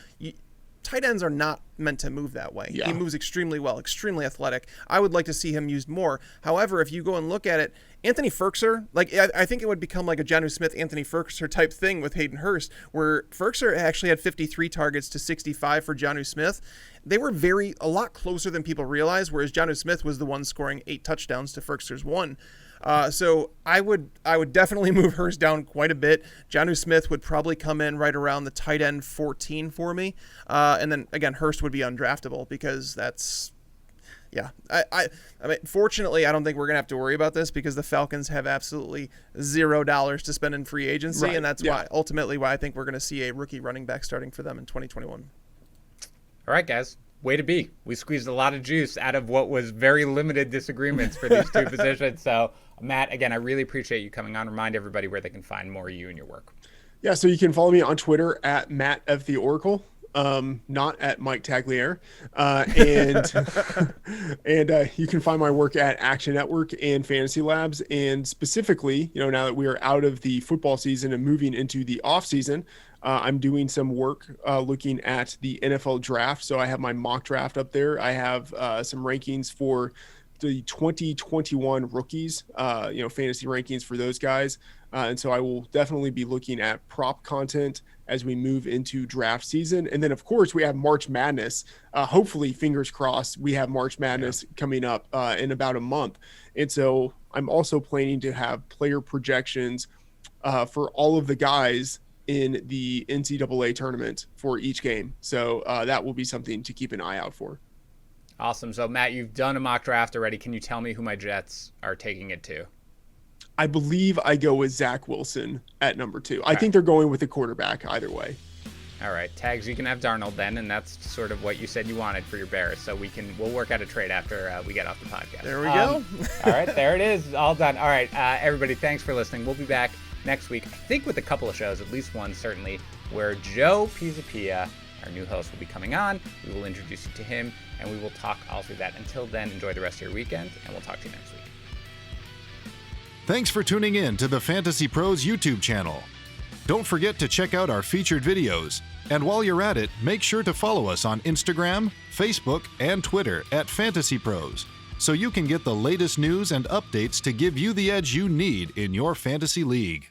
tight ends are not meant to move that way. Yeah. He moves extremely well, extremely athletic. I would like to see him used more. However, if you go and look at it, Anthony Firkser, I think it would become like a Jonnu Smith, Anthony Firkser type thing with Hayden Hurst, where Firkser actually had 53 targets to 65 for Jonnu Smith. They were a lot closer than people realize, whereas Jonnu Smith was the one scoring 8 touchdowns to Firkser's 1. So I would definitely move Hurst down quite a bit. Jonnu Smith would probably come in right around the tight end 14 for me. And then again, Hurst would be undraftable because that's, I mean, fortunately, I don't think we're going to have to worry about this because the Falcons have absolutely $0 to spend in free agency. Right. And that's why I think we're going to see a rookie running back starting for them in 2021. All right, guys. way to be. We squeezed a lot of juice out of what was very limited disagreements for these two positions. So, Matt, again, I really appreciate you coming on. Remind everybody where they can find more of you and your work. Yeah, so you can follow me on Twitter at Matt F. The Oracle. Not at Mike Tagliere. And you can find my work at Action Network and Fantasy Labs. And specifically, now that we are out of the football season and moving into the off season, I'm doing some work looking at the NFL draft. So I have my mock draft up there. I have some rankings for the 2021 rookies, fantasy rankings for those guys. And so I will definitely be looking at prop content as we move into draft season. And then, of course, we have March Madness. Hopefully, fingers crossed, we have March Madness coming up in about a month. And so I'm also planning to have player projections for all of the guys in the NCAA tournament for each game. So that will be something to keep an eye out for. Awesome. So, Matt, you've done a mock draft already. Can you tell me who my Jets are taking it to? I believe I go with Zach Wilson at number 2. I think they're going with a quarterback either way. All right, Tags, you can have Darnold then, and that's sort of what you said you wanted for your Bears. So we'll work out a trade after we get off the podcast. There we go. All right, there it is, all done. All right, everybody, thanks for listening. We'll be back next week, I think with a couple of shows, at least one certainly, where Joe Pisapia, our new host, will be coming on. We will introduce you to him, and we will talk all through that. Until then, enjoy the rest of your weekend, and we'll talk to you next week. Thanks for tuning in to the Fantasy Pros YouTube channel. Don't forget to check out our featured videos. And while you're at it, make sure to follow us on Instagram, Facebook, and Twitter at Fantasy Pros, so you can get the latest news and updates to give you the edge you need in your fantasy league.